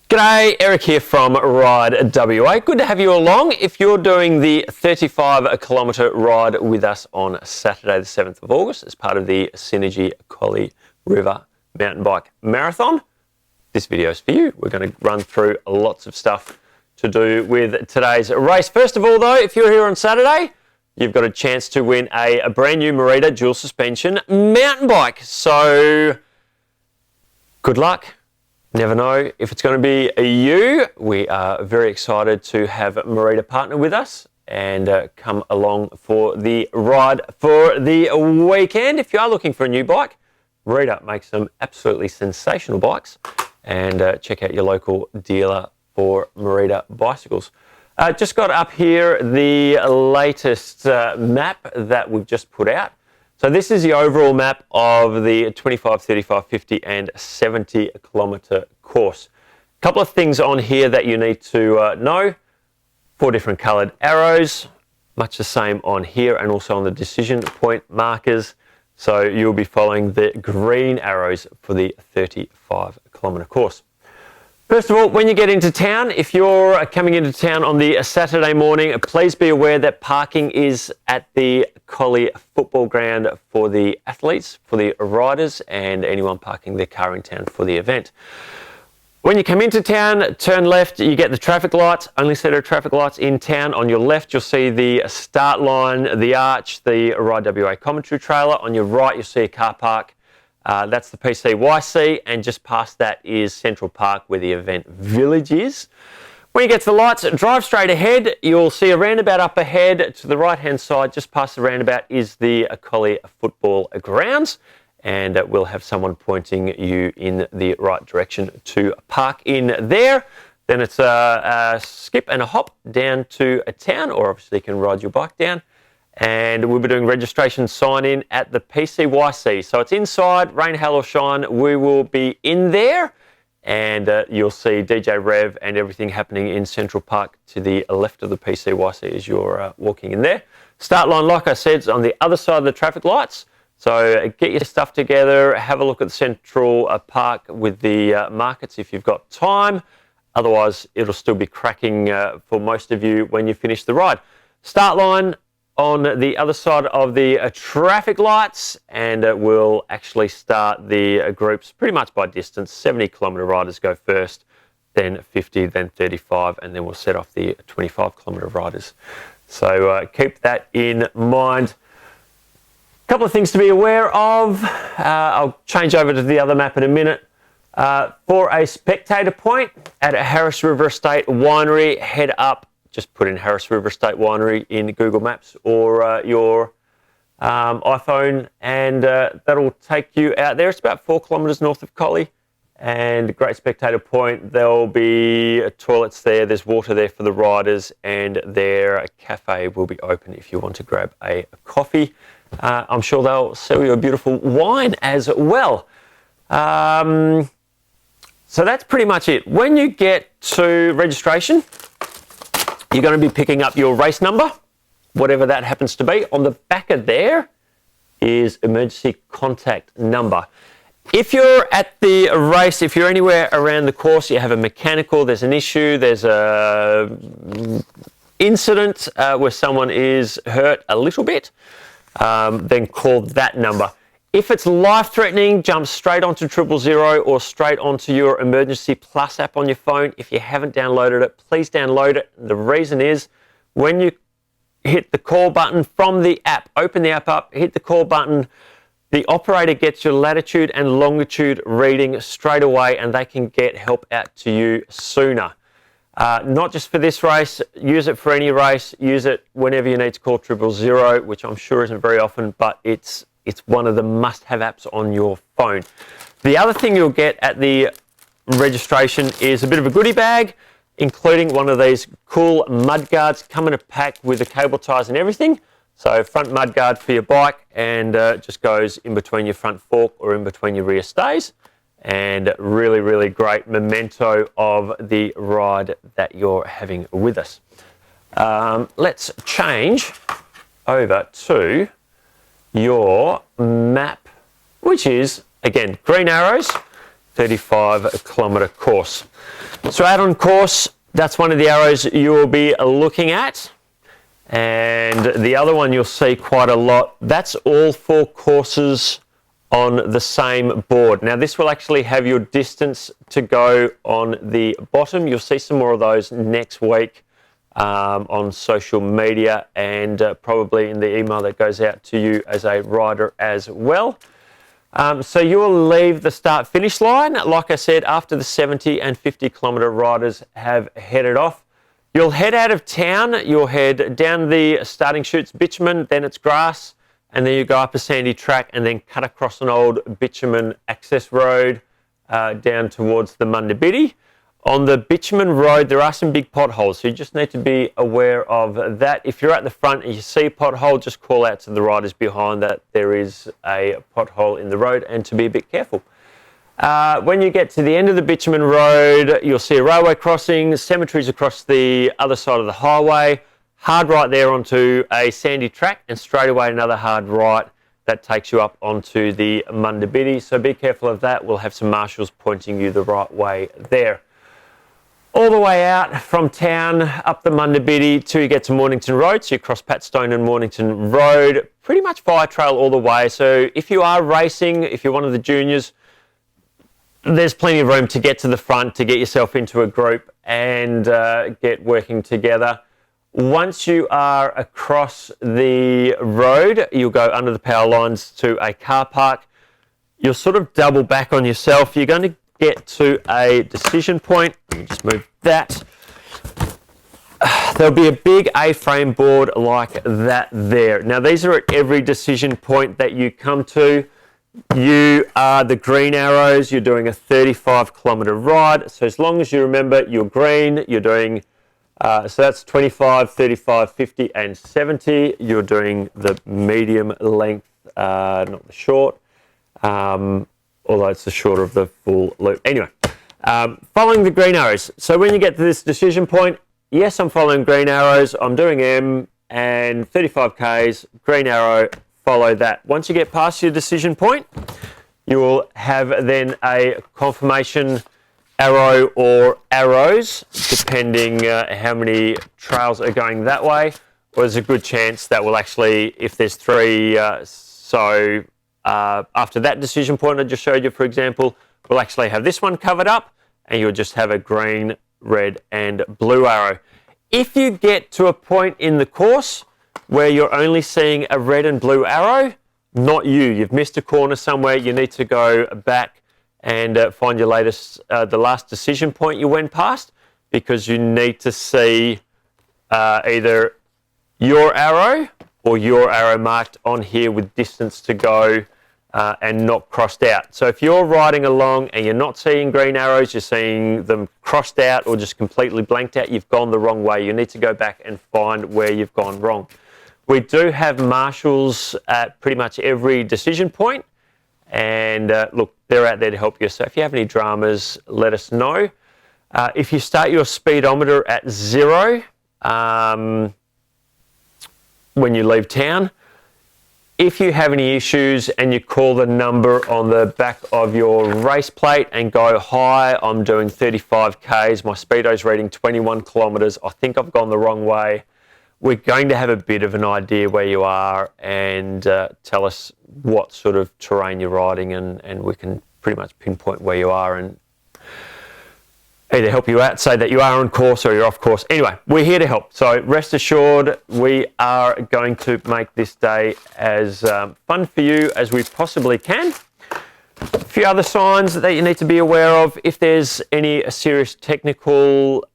G'day, Eric here from RideWA. Good to have you along. If you're doing the 35-kilometre ride with us on Saturday the 7th of August as part of the Synergy Collie River Mountain Bike Marathon, this video is for you. We're going to run through lots of stuff to do with today's race. First of all though, if you're here on Saturday, you've got a chance to win a brand new Merida dual suspension mountain bike. So good luck. Never know if it's going to be you. We are very excited to have Merida partner with us and come along for the ride for the weekend. If you are looking for a new bike, Merida makes some absolutely sensational bikes, and check out your local dealer for Merida bicycles. Just got up here the latest map that we've just put out. So this is the overall map of the 25, 35, 50 and 70 kilometre course. A couple of things on here that you need to know. 4 different coloured arrows, much the same on here and also on the decision point markers. So you'll be following the green arrows for the 35 kilometre course. First of all, when you get into town, if you're coming into town on the Saturday morning, please be aware that parking is at the Collie football ground for the athletes, for the riders, and anyone parking their car in town for the event. When you come into town, turn left, you get the traffic lights, only set of traffic lights in town. On your left, you'll see the start line, the arch, the RideWA commentary trailer. On your right, you'll see a car park. That's the PCYC, and just past that is Central Park where the event village is. When you get to the lights, drive straight ahead. You'll see a roundabout up ahead. To the right hand side, just past the roundabout, is the Collie football grounds, and we'll have someone pointing you in the right direction to park in there. Then it's a skip and a hop down to a town, or obviously you can ride your bike down. And we'll be doing registration sign-in at the PCYC. So it's inside, rain, hail or shine, we will be in there. And you'll see DJ Rev and everything happening in Central Park to the left of the PCYC as you're walking in there. Start line, like I said, is on the other side of the traffic lights. So get your stuff together, have a look at the Central Park with the markets if you've got time. Otherwise, it'll still be cracking for most of you when you finish the ride. Start line on the other side of the traffic lights, and we'll actually start the groups pretty much by distance. 70 kilometre riders go first, then 50, then 35, and then we'll set off the 25 kilometre riders. So keep that in mind. A couple of things to be aware of. I'll change over to the other map in a minute. For a spectator point at Harris River Estate Winery, head up. Just put in Harris River Estate Winery in Google Maps or your iPhone, and that'll take you out there. It's about 4 kilometres north of Collie, and great spectator point. There'll be toilets there, there's water there for the riders, and their cafe will be open if you want to grab a coffee. I'm sure they'll sell you a beautiful wine as well. So that's pretty much it. When you get to registration, you're going to be picking up your race number, whatever that happens to be. On the back of there is emergency contact number. If you're at the race, if you're anywhere around the course, you have a mechanical, there's an issue, there's a incident where someone is hurt a little bit, then call that number. If it's life-threatening, jump straight onto 000 or straight onto your Emergency Plus app on your phone. If you haven't downloaded it, please download it. The reason is when you hit the call button from the app, open the app up, hit the call button, the operator gets your latitude and longitude reading straight away, and they can get help out to you sooner. Not just for this race, use it for any race, use it whenever you need to call 000, which I'm sure isn't very often, but it's one of the must-have apps on your phone. The other thing you'll get at the registration is a bit of a goodie bag, including one of these cool mud guards, come in a pack with the cable ties and everything. So front mud guard for your bike, and just goes in between your front fork or in between your rear stays. And really, really great memento of the ride that you're having with us. Let's change over to your map, which is, again, green arrows 35-kilometre course. So out on course, that's one of the arrows you will be looking at. And the other one you'll see quite a lot, that's all 4 courses on the same board. Now this will actually have your distance to go on the bottom. You'll see some more of those next week on social media and probably in the email that goes out to you as a rider as well. So you'll leave the start finish line, like I said, after the 70 and 50 kilometre riders have headed off. You'll head out of town, you'll head down the starting chute's bitumen, then it's grass, and then you go up a sandy track and then cut across an old bitumen access road down towards the Mundabiddi. On the bitumen road, there are some big potholes, so you just need to be aware of that. If you're at the front and you see a pothole, just call out to the riders behind that there is a pothole in the road and to be a bit careful. When you get to the end of the bitumen road, you'll see a railway crossing, cemeteries across the other side of the highway, hard right there onto a sandy track, and straight away another hard right that takes you up onto the Mundabiddi. So be careful of that. We'll have some marshals pointing you the right way there. All the way out from town up the Mundabiddi till you get to Mornington Road. So you cross Patstone and Mornington Road, pretty much fire trail all the way. So if you are racing, if you're one of the juniors, there's plenty of room to get to the front, to get yourself into a group and get working together. Once you are across the road, you'll go under the power lines to a car park. You'll sort of double back on yourself. You're going to get to a decision point. Let me just move that. There'll be a big A-frame board like that there. Now, these are at every decision point that you come to. You are the green arrows. You're doing a 35-kilometre ride. So as long as you remember you're green, you're doing, so that's 25, 35, 50 and 70. You're doing the medium length, not the short, although it's the shorter of the full loop. Anyway, following the green arrows. So when you get to this decision point, yes, I'm following green arrows. I'm doing M and 35 Ks, green arrow, follow that. Once you get past your decision point, you will have then a confirmation arrow or arrows, depending how many trails are going that way. Well, there's a good chance that will actually, if there's 3, after that decision point I just showed you, for example, we'll actually have this one covered up and you'll just have a green, red and blue arrow. If you get to a point in the course where you're only seeing a red and blue arrow, not you. You've missed a corner somewhere. You need to go back and find your the last decision point you went past, because you need to see either your arrow or your arrow marked on here with distance to go and not crossed out. So if you're riding along and you're not seeing green arrows, you're seeing them crossed out or just completely blanked out, you've gone the wrong way. You need to go back and find where you've gone wrong. We do have marshals at pretty much every decision point, and look, they're out there to help you. So if you have any dramas, let us know. If you start your speedometer at 0 when you leave town, if you have any issues and you call the number on the back of your race plate and go, hi, I'm doing 35 Ks, my speedo's reading 21 kilometres, I think I've gone the wrong way, we're going to have a bit of an idea where you are and tell us what sort of terrain you're riding, and we can pretty much pinpoint where you are and either help you out, say that you are on course or you're off course. Anyway, we're here to help. So rest assured, we are going to make this day as fun for you as we possibly can. A few other signs that you need to be aware of. If there's any serious technical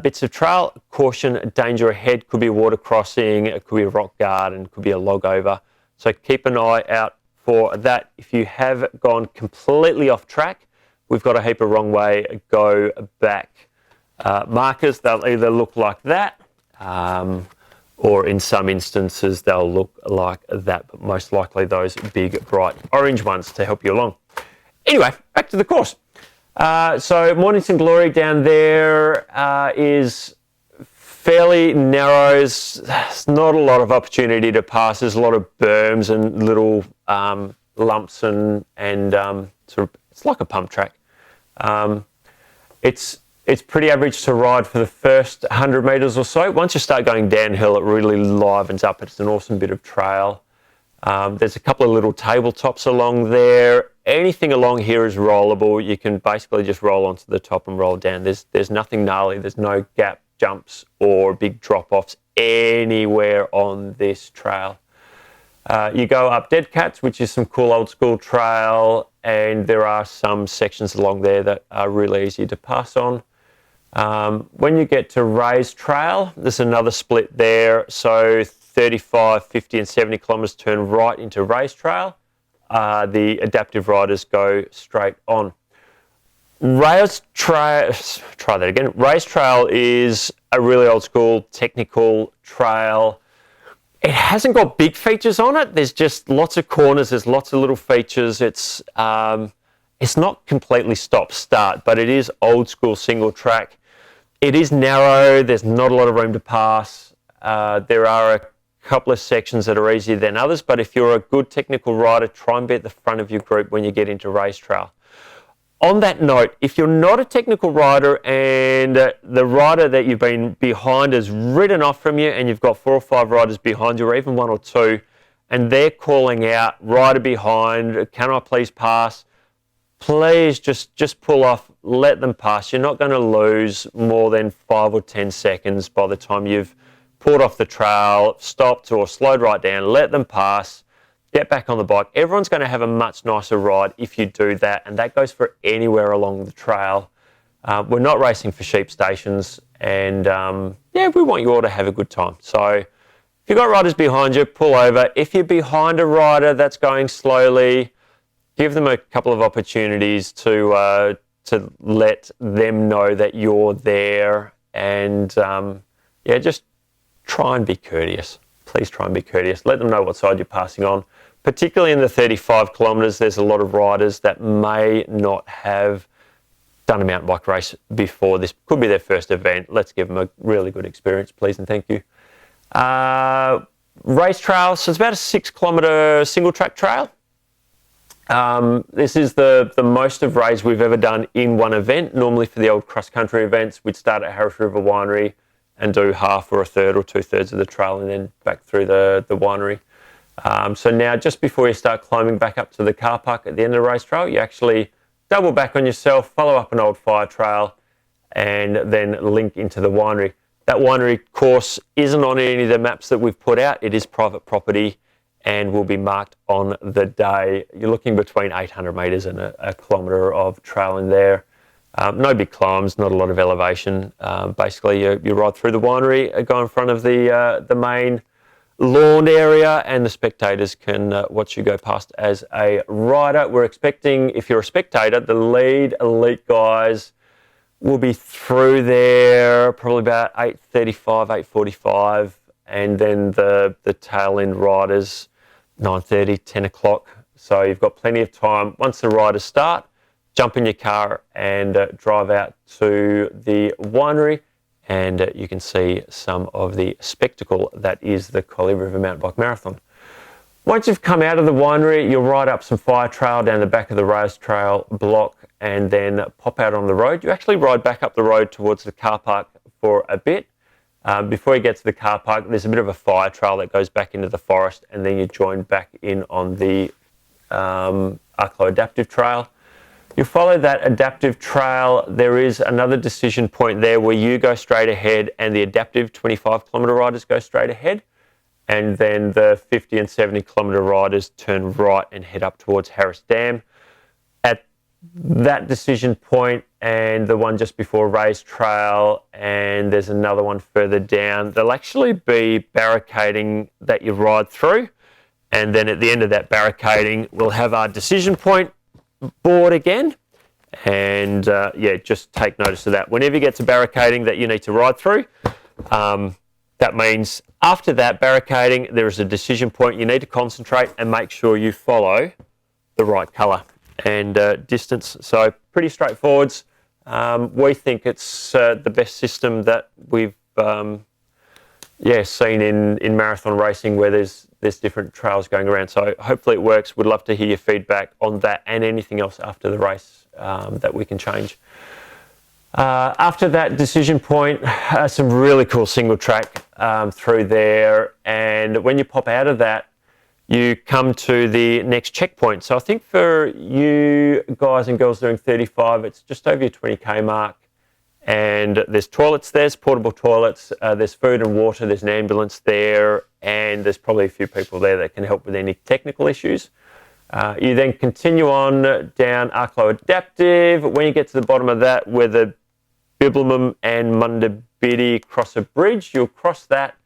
bits of trail, caution, danger ahead. Could be a water crossing, it could be a rock garden, could be a log over. So keep an eye out for that. If you have gone completely off track, we've got a heap of wrong way, go back markers. They'll either look like that, or in some instances they'll look like that, but most likely those big bright orange ones to help you along. Anyway, back to the course. So Mornington Glory down there is fairly narrow. There's not a lot of opportunity to pass. There's a lot of berms and little lumps and sort of it's like a pump track. It's pretty average to ride for the first 100 metres or so. Once you start going downhill, it really livens up. It's an awesome bit of trail. There's a couple of little tabletops along there. Anything along here is rollable. You can basically just roll onto the top and roll down. There's nothing gnarly. There's no gap jumps or big drop-offs anywhere on this trail. You go up Dead Cats, which is some cool old school trail, and there are some sections along there that are really easy to pass on. When you get to Rays Trail, there's another split there. So 35, 50 and 70 kilometres turn right into Rays Trail. The adaptive riders go straight on. Rays Trail is a really old school technical trail. It hasn't got big features on it. There's just lots of corners. There's lots of little features. It's not completely stop-start, but it is old school single track. It is narrow. There's not a lot of room to pass. There are a couple of sections that are easier than others, but if you're a good technical rider, try and be at the front of your group when you get into Rays Trail. On that note, if you're not a technical rider and the rider that you've been behind has ridden off from you and you've got 4 or 5 riders behind you, or even 1 or 2, and they're calling out, rider behind, can I please pass? Please just pull off, let them pass. You're not going to lose more than 5 or 10 seconds by the time you've pulled off the trail, stopped or slowed right down, let them pass. Get back on the bike. Everyone's going to have a much nicer ride if you do that, and that goes for anywhere along the trail. We're not racing for sheep stations, and we want you all to have a good time. So if you've got riders behind you, pull over. If you're behind a rider that's going slowly, give them a couple of opportunities to let them know that you're there, and just try and be courteous. Please try and be courteous. Let them know what side you're passing on. Particularly in the 35 kilometres, there's a lot of riders that may not have done a mountain bike race before. This could be their first event. Let's give them a really good experience, please and thank you. Race trail, so it's about a 6 kilometre single track trail. This is the most of Rays we've ever done in one event. Normally for the old cross country events, we'd start at Harris River Winery and do half or a third or 2/3 of the trail and then back through the winery. So now just before you start climbing back up to the car park at the end of the race trail, you actually double back on yourself, follow up an old fire trail and then link into the winery. That winery course isn't on any of the maps that we've put out. It is private property and will be marked on the day. You're looking between 800 metres and a kilometre of trail in there. No big climbs, not a lot of elevation. Basically, you ride through the winery, go in front of the main lawn area, and the spectators can watch you go past as a rider. We're expecting, if you're a spectator, the lead elite guys will be through there probably about 8:35, 8:45, and then the tail end riders 9:30, 10 o'clock. So you've got plenty of time. Once the riders start, jump in your car and drive out to the winery, and you can see some of the spectacle that is the Collie River Mountain Bike Marathon. Once you've come out of the winery, you'll ride up some fire trail down the back of the race trail block and then pop out on the road. You actually ride back up the road towards the car park for a bit. Before you get to the car park, there's a bit of a fire trail that goes back into the forest, and then you join back in on the Arklow Adaptive Trail. You follow that adaptive trail. There is another decision point there where you go straight ahead and the adaptive 25 kilometre riders go straight ahead. And then the 50 and 70 kilometre riders turn right and head up towards Harris Dam. At that decision point and the one just before Rays Trail, and there's another one further down, there'll actually be barricading that you ride through. And then at the end of that barricading, we'll have our decision point board again, and just take notice of that. Whenever you get to barricading that you need to ride through, that means after that barricading there is a decision point. You need to concentrate and make sure you follow the right colour and distance. So pretty straightforward. We think it's the best system that we've seen in marathon racing, where there's there's different trails going around. So hopefully it works. Would love to hear your feedback on that and anything else after the race that we can change. After that decision point, some really cool single track through there. And when you pop out of that, you come to the next checkpoint. So I think for you guys and girls doing 35, it's just over your 20k mark. And there's toilets, there's portable toilets, there's food and water, there's an ambulance there, and there's probably a few people there that can help with any technical issues. You then continue on down Arklow Adaptive. When you get to the bottom of that, where the Bibbulmun and Mundabiddi cross a bridge, you'll cross that,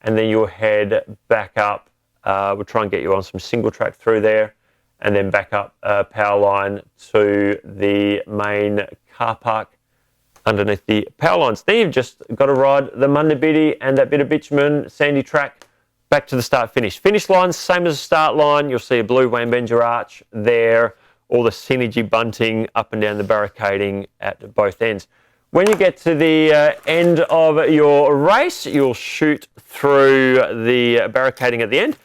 and then you'll head back up. We'll try and get you on some single track through there, and then back up power line to the main car park underneath the power lines. Then you've just got to ride the Mundabiddi and that bit of bitumen sandy track back to the start finish. Finish line, same as the start line. You'll see a blue Wambenja arch there, all the synergy bunting up and down the barricading at both ends. When you get to the end of your race, you'll shoot through the barricading at the end,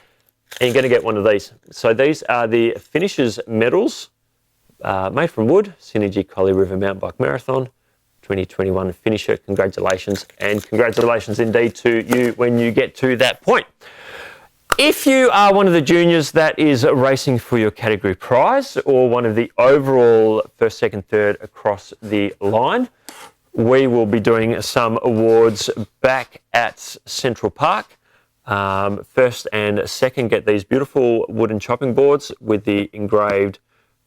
and you're going to get one of these. So these are the finishers medals made from wood, Synergy Collie River Mountain Bike Marathon 2021 finisher. Congratulations, and congratulations indeed to you when you get to that point. If you are one of the juniors that is racing for your category prize, or one of the overall first, second, third across the line, we will be doing some awards back at Central Park. First and second get these beautiful wooden chopping boards with the engraved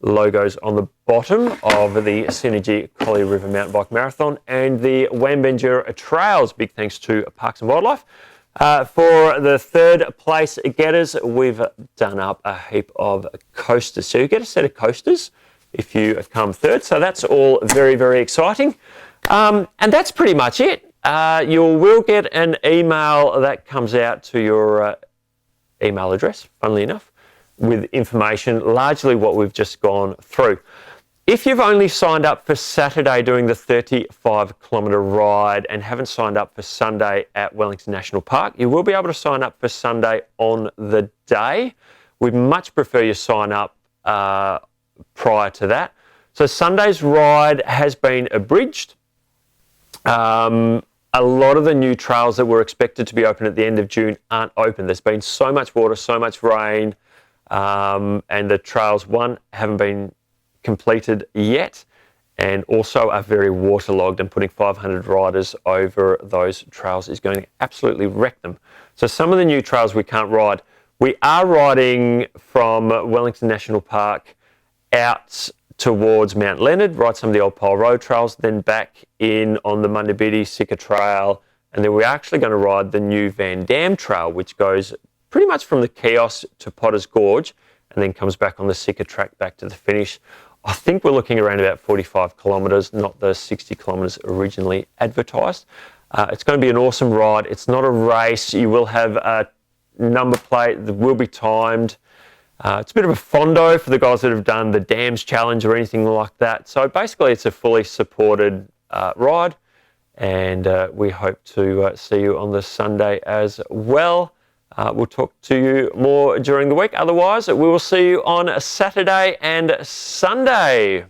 logos on the bottom of the Synergy Collie River Mountain Bike Marathon and the Wambenja Trails. Big thanks to Parks and Wildlife. For the third place getters, we've done up a heap of coasters. So you get a set of coasters if you come third. So that's all very, very exciting. And that's pretty much it. You will get an email that comes out to your email address, funnily enough, with information, largely what we've just gone through. If you've only signed up for Saturday doing the 35-kilometre ride and haven't signed up for Sunday at Wellington National Park, you will be able to sign up for Sunday on the day. We'd much prefer you sign up prior to that. So Sunday's ride has been abridged. A lot of the new trails that were expected to be open at the end of June aren't open. There's been so much water, so much rain, and the trails, one, haven't been completed yet, and also are very waterlogged, and putting 500 riders over those trails is going to absolutely wreck them. So some of the new trails we can't ride. We are riding from Wellington National Park out towards Mount Leonard, ride some of the old Pole Road trails, then back in on the Mundabiddi Sika Trail, and then we're actually going to ride the new Van Dam Trail, which goes pretty much from the Kiosk to Potter's Gorge, and then comes back on the Sika track back to the finish. I think we're looking around about 45 kilometres, not the 60 kilometres originally advertised. It's going to be an awesome ride. It's not a race. You will have a number plate that will be timed. It's a bit of a fondo for the guys that have done the Dams Challenge or anything like that. So basically it's a fully supported ride, and we hope to see you on the Sunday as well. We'll talk to you more during the week. Otherwise, we will see you on Saturday and Sunday.